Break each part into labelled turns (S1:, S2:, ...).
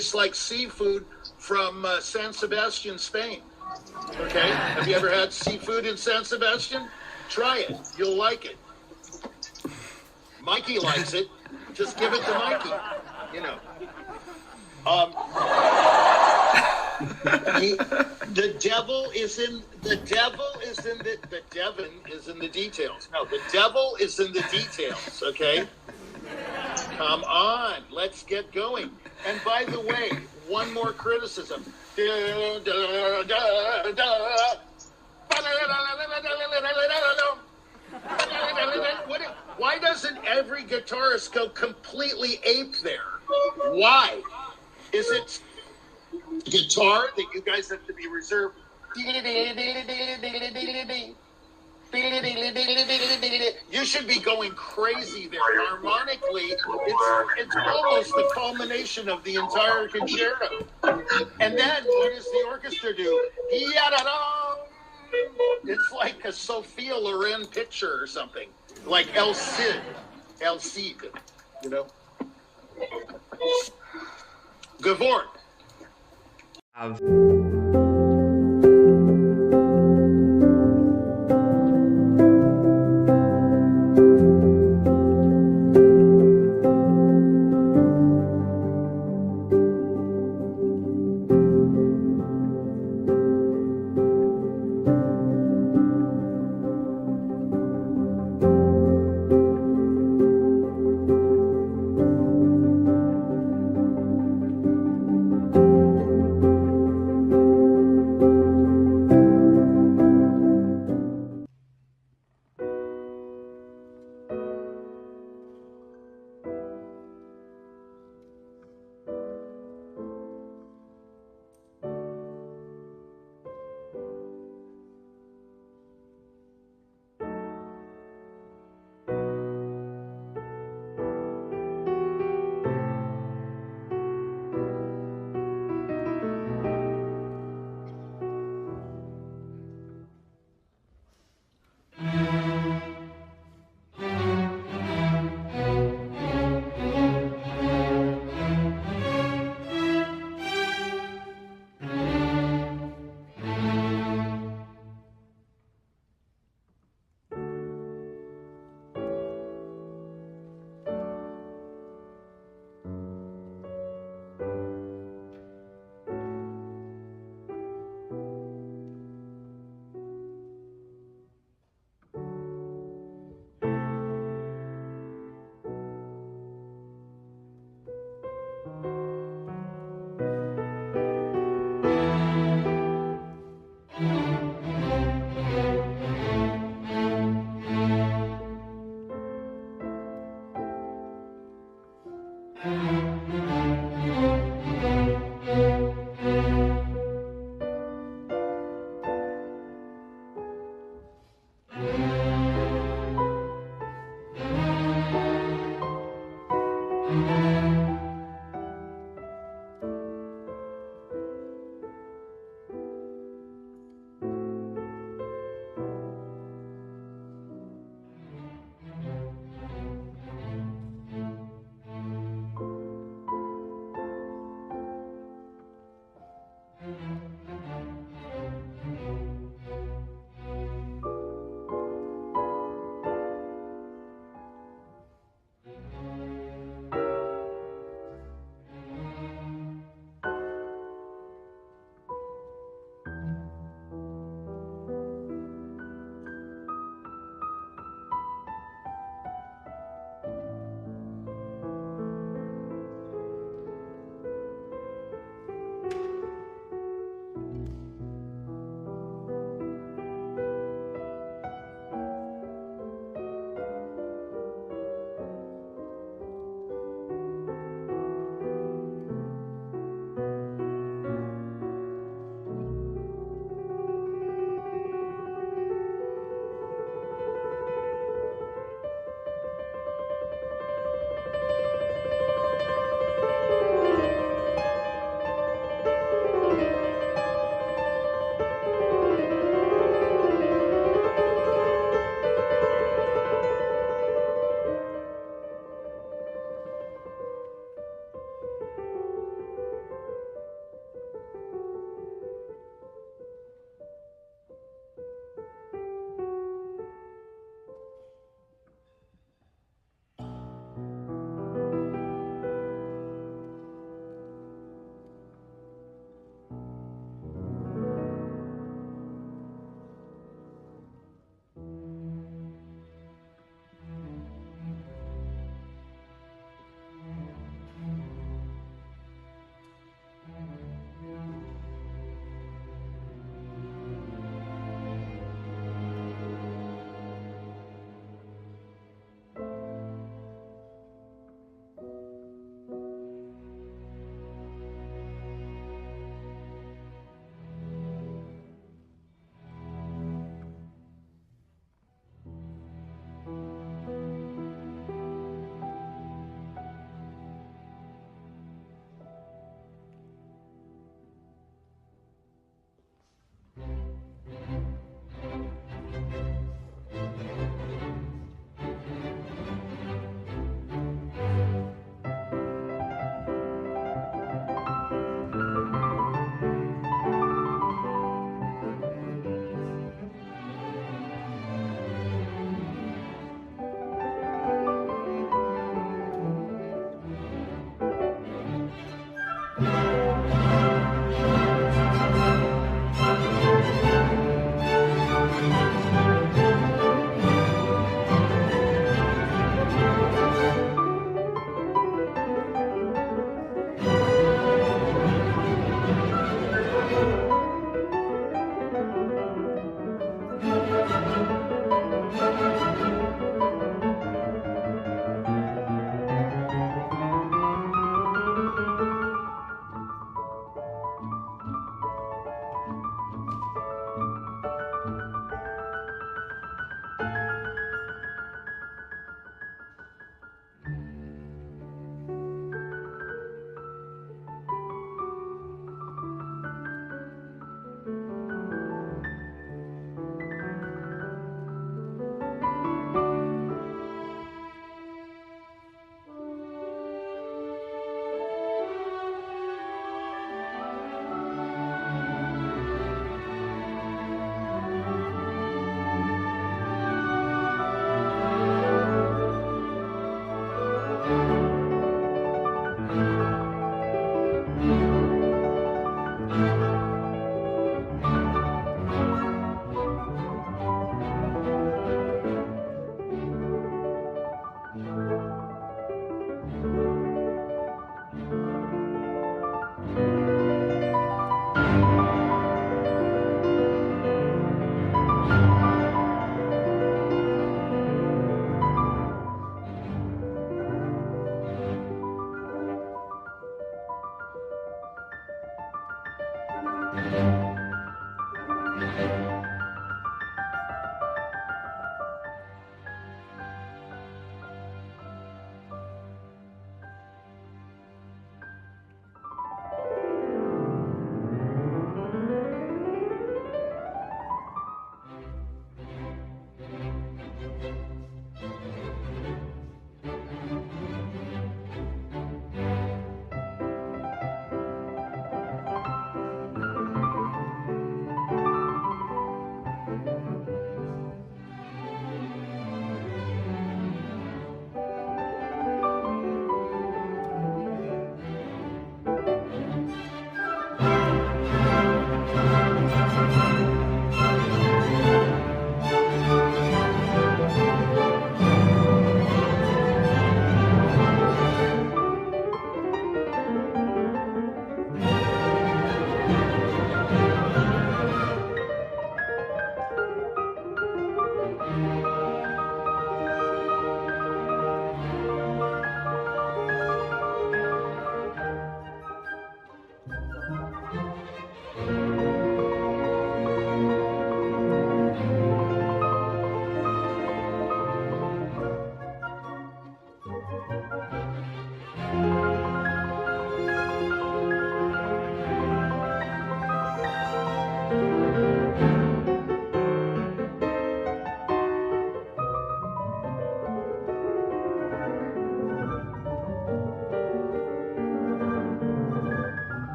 S1: tastes like seafood from San Sebastian, Spain. Okay? Have you ever had seafood in San Sebastian? Try it. You'll like it. Mikey likes it. Just give it to Mikey. You know. The devil is in the details. No, the devil is in the details, okay? Come on, let's get going. And by the way, one more criticism. Why doesn't every guitarist go completely ape there? Why? Is it guitar that you guys have to be reserved? You should be going crazy there. Harmonically, it's almost the culmination of the entire concerto. And then what does the orchestra do? It's like a Sophia Loren picture or something. Like El Cid, you know? Gavort.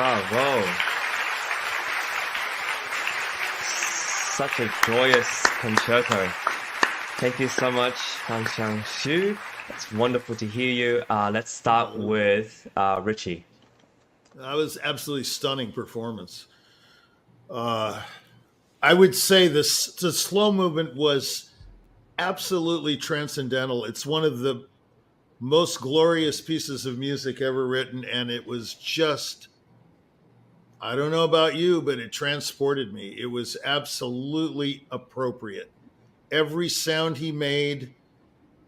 S2: Bravo. Such a joyous concerto. Thank you so much, Xiang Xu. It's wonderful to hear you. Let's start with Richie.
S1: That was absolutely stunning performance. I would say the slow movement was absolutely transcendental. It's one of the most glorious pieces of music ever written, and it was just, I don't know about you, but it transported me. It was absolutely appropriate. Every sound he made.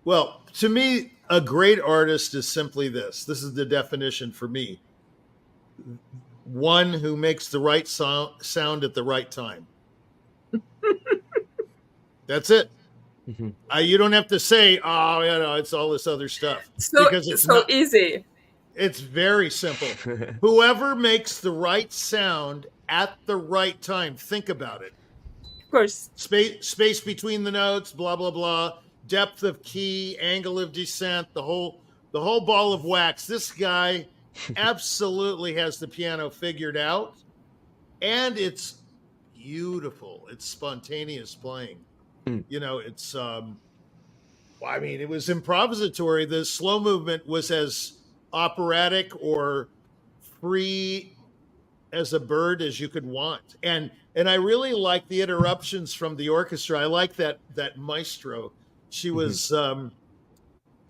S1: Well, to me, a great artist is simply this. This is the definition for me. One who makes the right sound at the right time. That's it. You don't have to say, oh, it's all this other stuff.
S3: Because it's so easy.
S1: It's very simple. Whoever makes the right sound at the right time, think about it.
S3: Of course.
S1: Space between the notes, blah, blah, blah. Depth of key, angle of descent, the whole ball of wax. This guy absolutely has the piano figured out. And it's beautiful. It's spontaneous playing. It's, it was improvisatory. The slow movement was as operatic or free as a bird as you could want. And I really like the interruptions from the orchestra. I like that maestro. She was,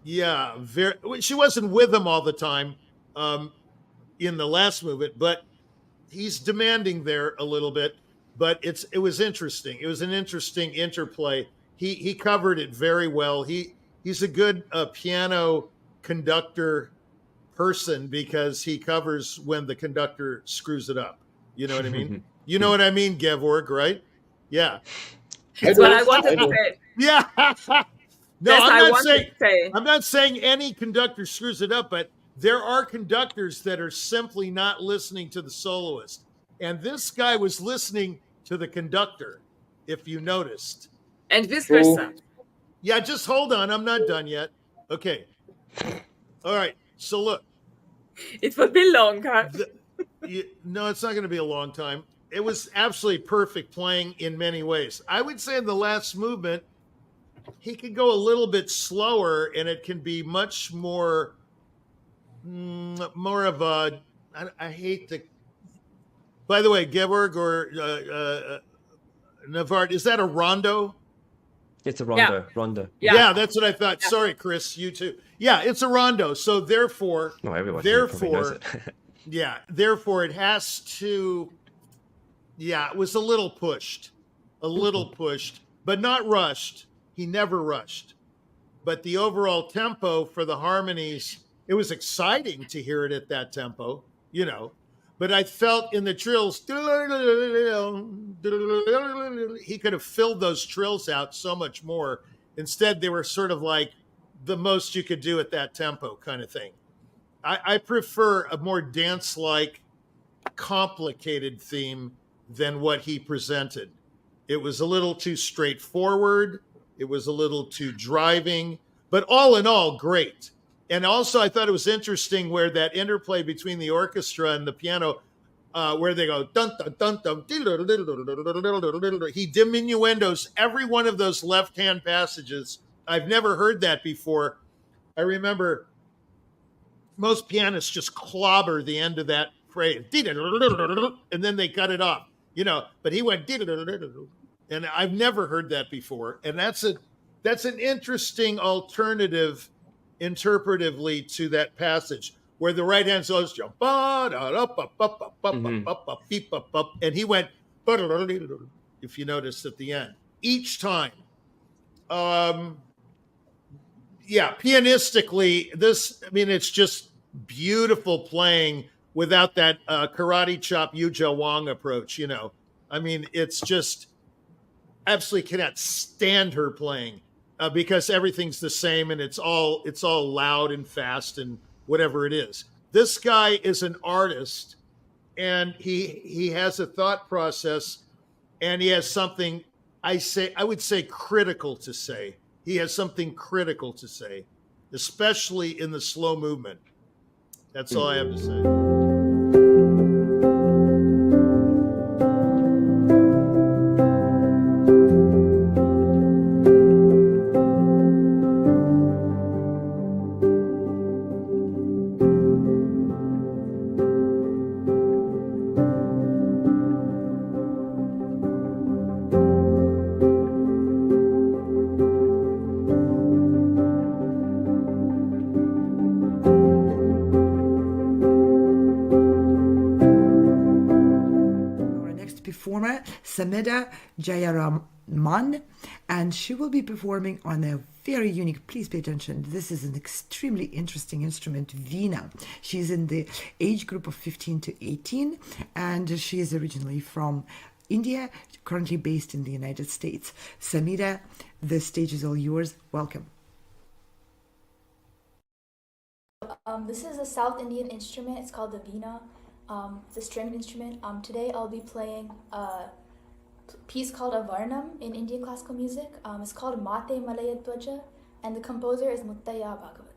S1: she wasn't with him all the time in the last movement, but he's demanding there a little bit. But it was interesting. It was an interesting interplay. He covered it very well. He's a good piano conductor person because he covers when the conductor screws it up. You know what I mean? You know what I mean, Gevorg, right? Yeah.
S3: That's what I wanted to say.
S1: Yeah. No,
S3: yes,
S1: I'm not saying any conductor screws it up, but there are conductors that are simply not listening to the soloist. And this guy was listening to the conductor, if you noticed.
S3: And vice versa.
S1: Yeah, just hold on. I'm not done yet. Okay. All right. So look.
S3: It will be long, huh?
S1: No, it's not going to be a long time. It was absolutely perfect playing in many ways. I would say in the last movement, he could go a little bit slower and it can be much more of a, I hate to, by the way, Gevorg or Navard, is that a rondo?
S2: It's a rondo.
S3: Yeah.
S2: Rondo.
S1: Yeah, that's what I thought. Yeah. Sorry, Chris, you too. Yeah, it's a rondo. So therefore, therefore it has to, it was a little pushed, but not rushed. He never rushed. But the overall tempo for the harmonies, it was exciting to hear it at that tempo, But I felt in the trills, he could have filled those trills out so much more. Instead, they were sort of like the most you could do at that tempo kind of thing. I prefer a more dance-like, complicated theme than what he presented. It was a little too straightforward. It was a little too driving. But all in all, great. And also, I thought it was interesting where that interplay between the orchestra and the piano, where they go dun dun dun dun, he diminuendos every one of those left-hand passages. I've never heard that before. I remember most pianists just clobber the end of that phrase, and then they cut it off, But he went, and I've never heard that before. And that's an interesting alternative interpretively to that passage where the right hand goes jump and he went if you notice at the end each time. Pianistically, it's just beautiful playing without that karate chop Yuja Wang approach. It's just absolutely cannot stand her playing. Because everything's the same and it's all loud and fast and whatever it is. This guy is an artist and he has a thought process and he has something I would say critical to say. He has something critical to say, especially in the slow movement. That's all I have to say.
S4: Sumedha Jayaraman, and she will be performing on a very unique, please pay attention, this is an extremely interesting instrument, Veena. She's in the age group of 15 to 18, and she is originally from India, currently based in the United States. Sumedha, the stage is all yours. Welcome.
S5: This is a South Indian instrument. It's called the Veena. It's a stringed instrument. Today I'll be playing a piece called a Varnam in Indian classical music. It's called Mathe Malvadhwaja, and the composer is Muthaiva Bhagavathar.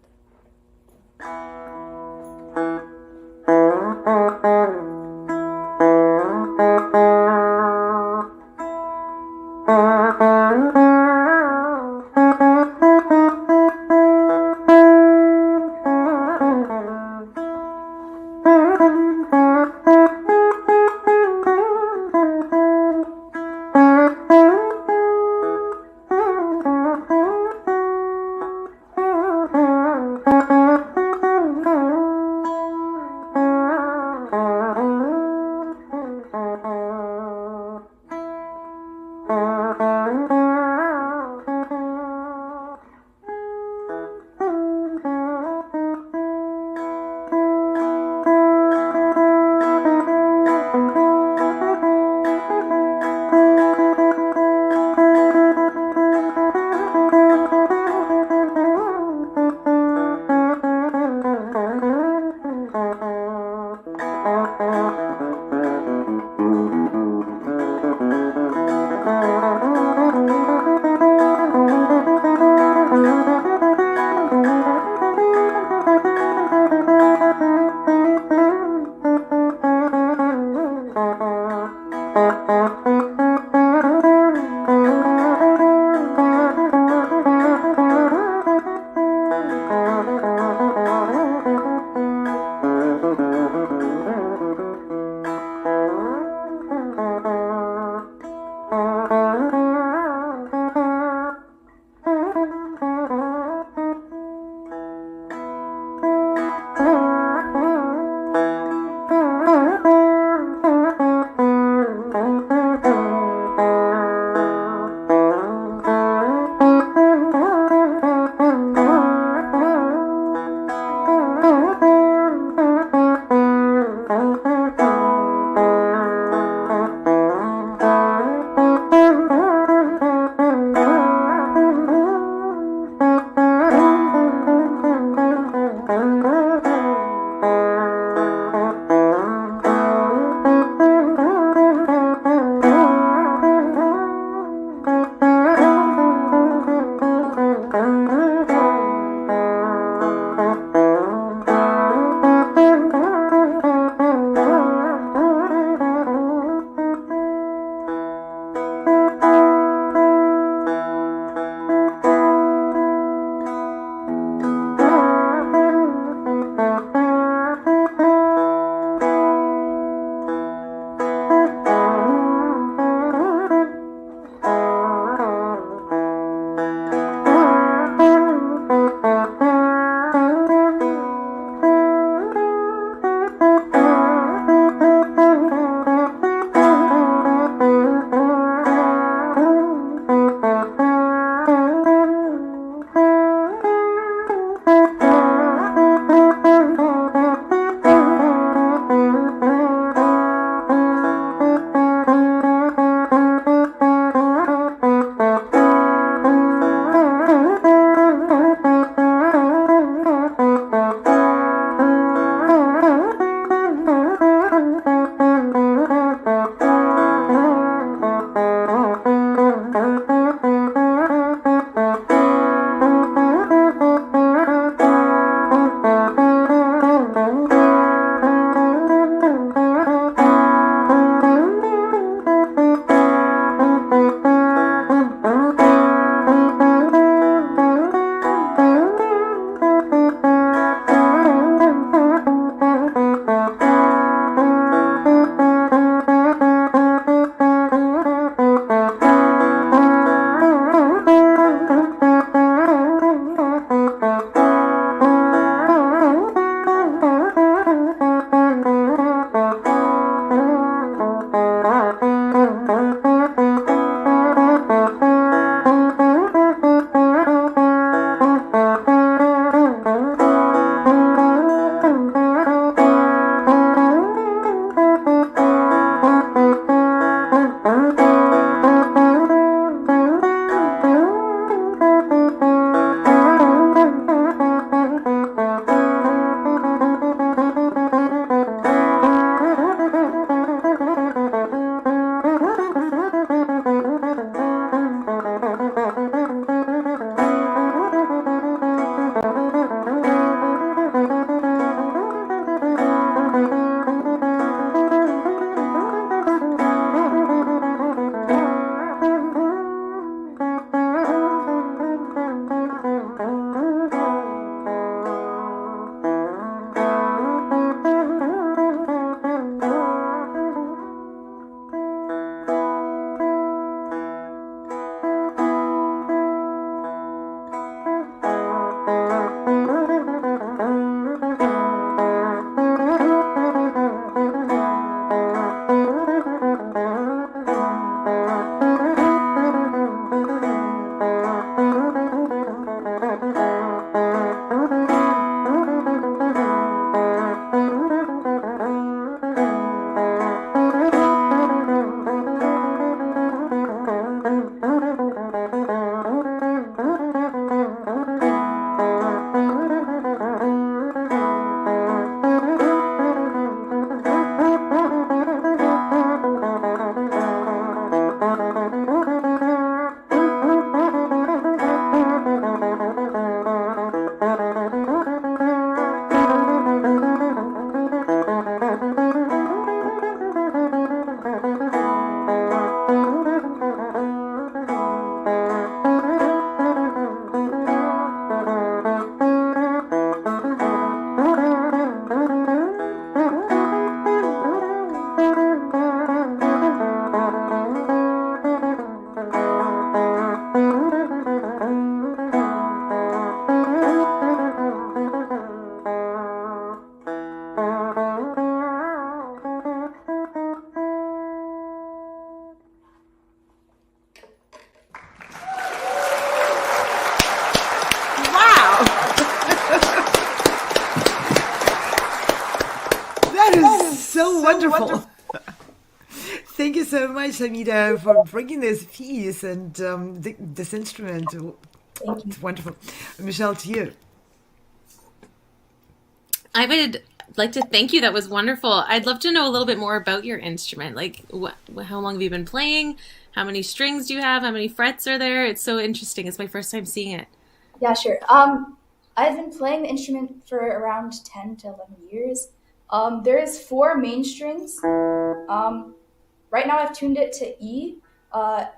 S4: wonderful. Thank you so much, Sumedha, for bringing this piece and this instrument.
S5: Thank you.
S4: It's wonderful. Michelle, to you.
S6: I would like to thank you. That was wonderful. I'd love to know a little bit more about your instrument. Like, how long have you been playing? How many strings do you have? How many frets are there? It's so interesting. It's my first time seeing it.
S5: Yeah, sure. I've been playing the instrument for around 10 to 11 years. There is 4 main strings. Right now I've tuned it to E.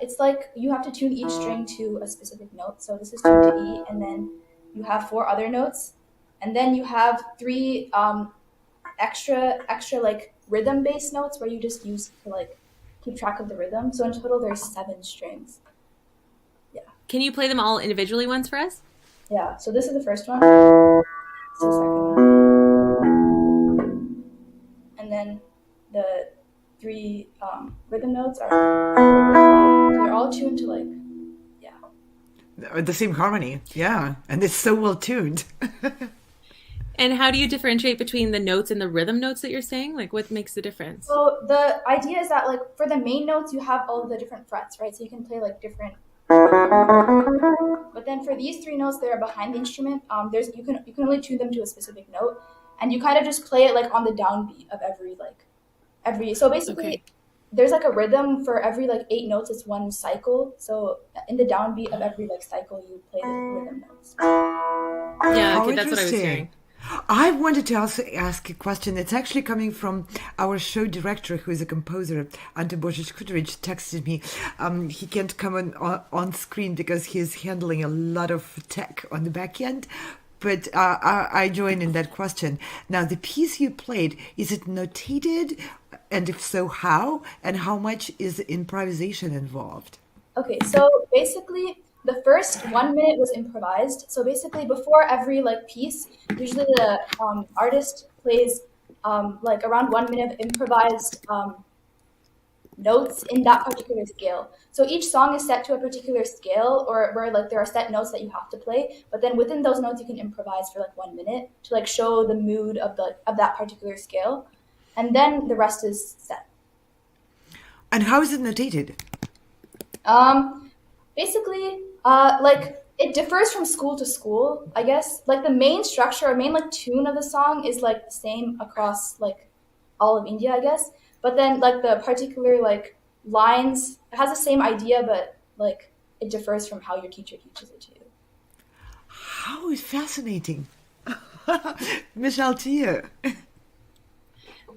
S5: It's like you have to tune each string to a specific note. So this is tuned to E, and then you have 4 other notes. And then you have 3 extra like rhythm-based notes where you just use to like keep track of the rhythm. So in total there's 7 strings. Yeah.
S6: Can you play them all individually once for us?
S5: Yeah. So this is the first one. This is the second one. And then the 3 rhythm notes they're all tuned to like, yeah.
S4: The same harmony, yeah. And it's so well tuned.
S6: And how do you differentiate between the notes and the rhythm notes that you're saying? Like, what makes the difference?
S5: So the idea is that like for the main notes you have all of the different frets, right? So you can play like different. But then for these 3 notes that are behind the instrument, you can only tune them to a specific note, and you kind of just play it like on the downbeat of every. So basically,
S6: Okay.
S5: There's like a rhythm for every like 8 notes. It's 1 cycle. So in the downbeat of every like cycle, you play the rhythm notes.
S6: Yeah,
S4: How
S6: okay, that's what I was
S4: interesting.
S6: hearing.
S4: I wanted to also ask a question. It's actually coming from our show director, who is a composer, Ante Božić-Kudurić, texted me. He can't come on screen because he's handling a lot of tech on the back end. But I join in that question. Now, the piece you played, is it notated? And if so, how? And how much is improvisation involved?
S5: Okay, so basically the first 1 minute was improvised. So basically before every like piece, usually the artist plays like around 1 minute of improvised notes in that particular scale. So each song is set to a particular scale, or where like there are set notes that you have to play, but then within those notes you can improvise for like 1 minute to like show the mood of that particular scale, and then the rest is set.
S4: And how is it notated?
S5: Basically, like it differs from school to school, I guess. Like the main structure or main like tune of the song is like the same across like all of India, I guess. But then like the particular like lines, it has the same idea, but like it differs from how your teacher teaches it to you.
S4: How fascinating. Michelle, to you.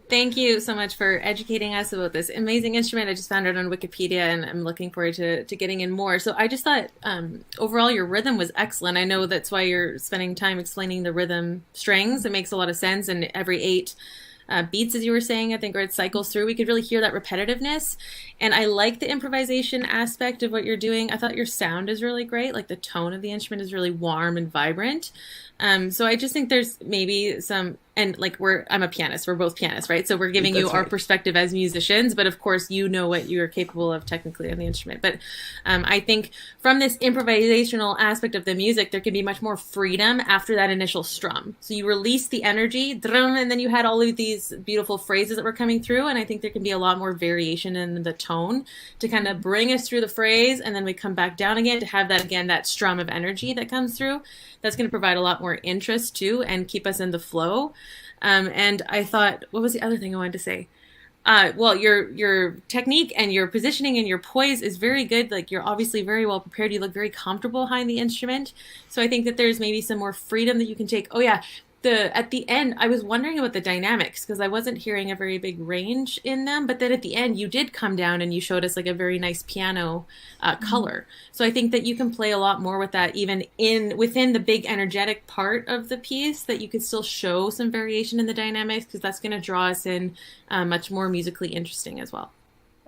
S6: Thank you so much for educating us about this amazing instrument. I just found it on Wikipedia, and I'm looking forward to getting in more. So I just thought overall your rhythm was excellent. I know that's why you're spending time explaining the rhythm strings. It makes a lot of sense. And every 8 beats, as you were saying, I think, where it cycles through, we could really hear that repetitiveness. And I like the improvisation aspect of what you're doing. I thought your sound is really great. Like the tone of the instrument is really warm and vibrant. So I just think there's maybe some, and like I'm a pianist, we're both pianists, right? So we're giving you our perspective as musicians, but of course you know what you're capable of technically on the instrument. But I think from this improvisational aspect of the music, there can be much more freedom after that initial strum. So you release the energy, drum, and then you had all of these beautiful phrases that were coming through. And I think there can be a lot more variation in the tone to kind of bring us through the phrase. And then we come back down again to have that, again, that strum of energy that comes through. That's going to provide a lot more interest too and keep us in the flow. And I thought, what was the other thing I wanted to say? Well, your technique and your positioning and your poise is very good. Like you're obviously very well prepared. You look very comfortable behind the instrument. So I think that there's maybe some more freedom that you can take. Oh yeah. At the end, I was wondering about the dynamics because I wasn't hearing a very big range in them. But then at the end, you did come down and you showed us like a very nice piano color. So I think that you can play a lot more with that, even within the big energetic part of the piece, that you could still show some variation in the dynamics because that's going to draw us in much more musically interesting as well.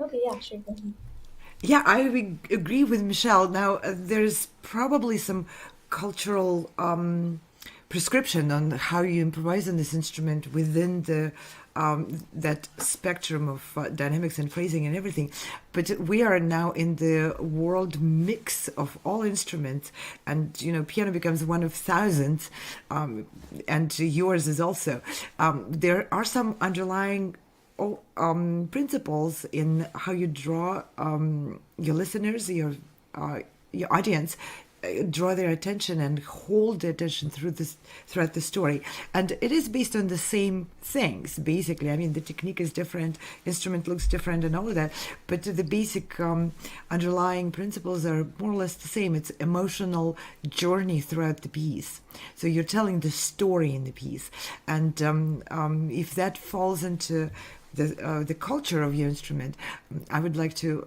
S5: Okay, yeah, sure. Thank you.
S4: Yeah, I would agree with Michelle. Now, there's probably some cultural prescription on how you improvise on this instrument within the that spectrum of dynamics and phrasing and everything. But we are now in the world mix of all instruments, and piano becomes one of thousands, and yours is also. There are some underlying principles in how you draw your listeners, your audience, draw their attention and hold their attention throughout the story. And it is based on the same things, basically. I mean, the technique is different, instrument looks different and all of that, but the basic underlying principles are more or less the same. It's emotional journey throughout the piece. So you're telling the story in the piece. And if that falls into the culture of your instrument, I would like to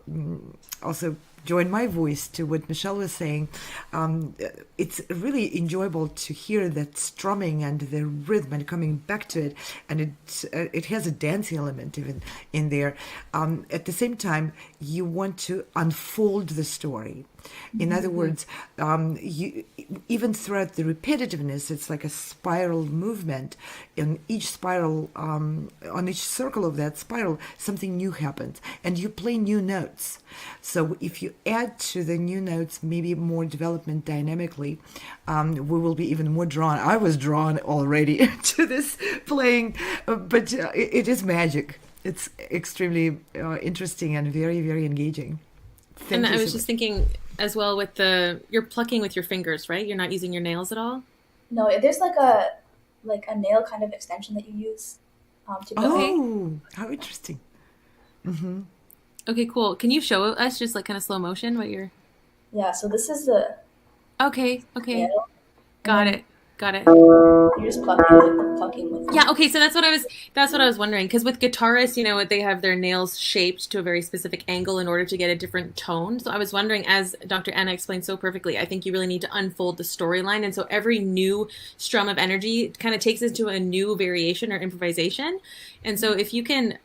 S4: also join my voice to what Michelle was saying. It's really enjoyable to hear that strumming and the rhythm and coming back to it, and it has a dance element even in there. At the same time, you want to unfold the story. In other words, even throughout the repetitiveness, it's like a spiral movement. In each spiral, on each circle of that spiral, something new happens, and you play new notes. So if you add to the new notes maybe more development dynamically, we will be even more drawn. I was drawn already to this playing, but it is magic. It's extremely interesting and very, very engaging.
S6: And I was just thinking as well with you're plucking with your fingers, right? You're not using your nails at all?
S5: No, there's like a nail kind of extension that you use to play.
S4: Oh, how interesting. Mm-hmm.
S6: Okay, cool. Can you show us just like kind of slow motion what you're...
S5: Yeah, so this is the
S6: Okay.
S5: nail.
S6: Got it.
S5: You're just plucking with
S6: Yeah, okay, so that's what I was wondering, because with guitarists, they have their nails shaped to a very specific angle in order to get a different tone. So I was wondering, as Dr. Anna explained so perfectly, I think you really need to unfold the storyline, and so every new strum of energy kind of takes us to a new variation or improvisation. And so if you can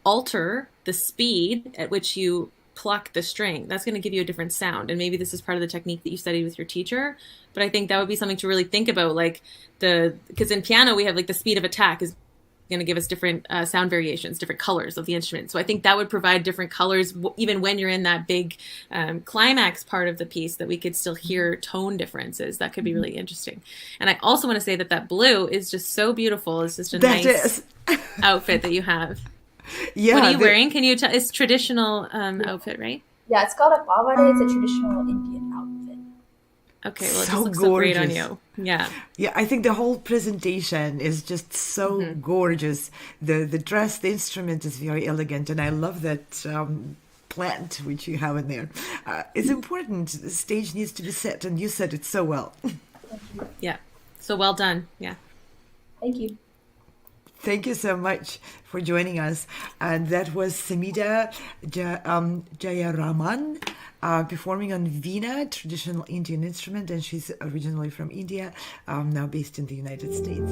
S6: alter the speed at which you pluck the string, that's going to give you a different sound. And maybe this is part of the technique that you studied with your teacher, but I think that would be something to really think about, like because in piano we have like the speed of attack is going to give us different sound variations, different colors of the instrument. So I think that would provide different colors even when you're in that big climax part of the piece, that we could still hear tone differences. That could be really interesting. And I also want to say that blue is just so beautiful. It's just a nice outfit that you have.
S4: Yeah.
S6: What are you wearing? Can you tell? It's traditional outfit, right?
S5: Yeah, it's called a pavare. It's a traditional Indian outfit.
S6: Okay, well, it
S4: So
S6: just looks
S4: gorgeous.
S6: so great on you. Yeah.
S4: Yeah, I think the whole presentation is just so gorgeous. The dress, the instrument is very elegant, and I love that plant which you have in there. It's important. The stage needs to be set, and you said it so well.
S6: Yeah. So well done. Yeah.
S5: Thank you.
S4: Thank you so much for joining us. And that was Sumedha Jayaraman performing on Veena, traditional Indian instrument, and she's originally from India, now based in the United States.